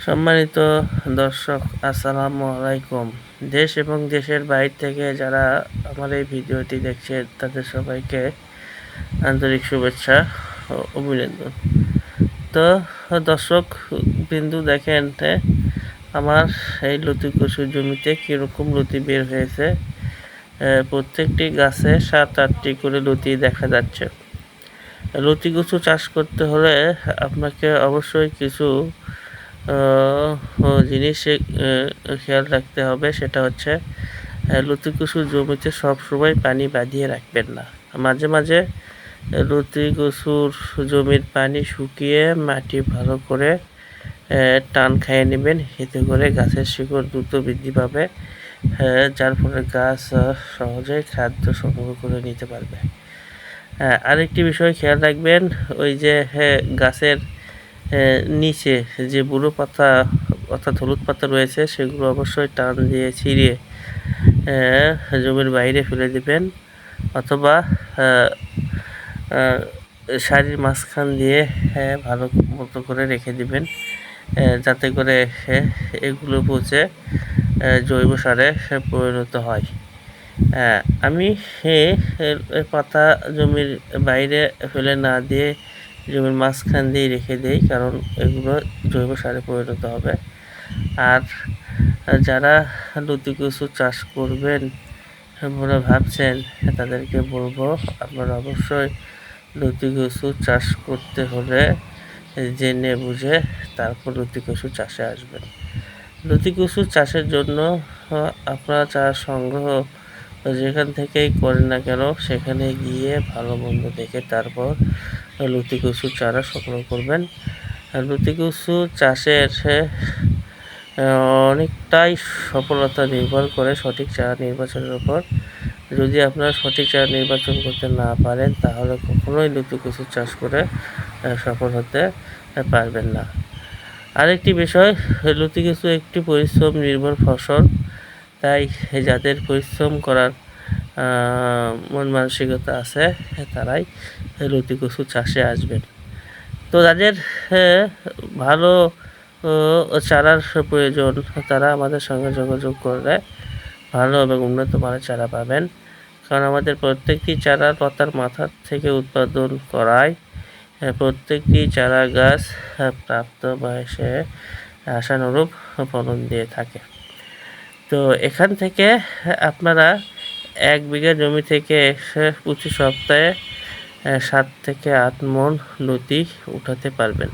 সম্মানিত দর্শক, আসসালামু আলাইকুম। দেশ এবং দেশের বাইরে থেকে যারা আমার এই ভিডিওটি দেখছে তাদের সবাইকে আন্তরিক শুভেচ্ছা ও অভিনন্দন। তো দর্শক বিন্দু দেখেন, আমার এই লতি কচুর জমিতে কীরকম লতি বের হয়েছে। প্রত্যেকটি গাছে 7-8টি করে লতি দেখা যাচ্ছে। লতি কচু চাষ করতে হলে আপনাকে অবশ্যই কিছু জিনিস খেয়াল রাখতে হবে। সেটা হচ্ছে লতি কচুর জমিতে সবসময় পানি বাঁধিয়ে রাখবেন না। মাঝে মাঝে লতি কচুর জমির পানি শুকিয়ে মাটি ভালো করে টান খাইয়ে নেবেন। এতে করে গাছের শিকড় দ্রুত বৃদ্ধি পাবে, যার ফলে গাছ সহজেই খাদ্য সংগ্রহ করে নিতে পারবে। আরেকটি বিষয় খেয়াল রাখবেন, ওই যে গাছের নিচে যে বুড়ো পাতা অর্থাৎ হলুদ পাতা রয়েছে সেগুলো অবশ্যই টান দিয়ে ছিঁড়ে জমির বাইরে ফেলে দেবেন, অথবা সারির মাঝখান দিয়ে ভালো মতো করে রেখে দিবেন, যাতে করে এগুলো পচে জৈব সারে পরিণত হয়। আমি পাতা জমির বাইরে ফেলে না দিয়ে জমির মাঝখান দিয়ে রেখে দেই, কারণ এগুলো জৈব সারে পরিণত হবে। আর যারা লতি কচু চাষ করবেন বলে ভাবছেন তাদেরকে বলবো, আপনারা অবশ্যই লতি কচু চাষ করতে হলে জেনে বুঝে তারপর লতি কচু চাষে আসবেন। লতি কচু চাষের জন্য আপনারা চারা সংগ্রহ যেখান থেকেই করেন না কেন সেখানে গিয়ে ভালো মন্দ দেখে তারপর লতি কচু চারা সংগ্রহ করবেন। লতি কচু চাষের অনেকটাই সফলতা নির্ভর করে সঠিক চারা নির্বাচনের উপর। যদি আপনারা সঠিক চারা নির্বাচন করতে না পারেন তাহলে কখনোই লতি কচু চাষ করে সফল হতে পারবেন না। আরেকটি বিষয়, লতি কচু একটি পরিশ্রম নির্ভর ফসল, তাই যাদের পরিশ্রম করার মন মানসিকতা আছে তারাই লতি কচু চাষে আসবেন। তো যাদের ভালো চারার প্রয়োজন তারা আমাদের সঙ্গে যোগাযোগ করলে ভালো এবং উন্নত মানের চারা পাবেন, কারণ আমাদের প্রত্যেকটি চারা লতার মাথার থেকে উৎপাদন করায় প্রত্যেকটি চারা গাছ প্রাপ্ত বয়সে আশানুরূপ ফলন দিয়ে থাকে। তো এখান থেকে আপনারা 1 বিঘা জমি থেকে প্রতি সপ্তাহে 7 থেকে 8 মণ লতি উঠাতে পারবেন।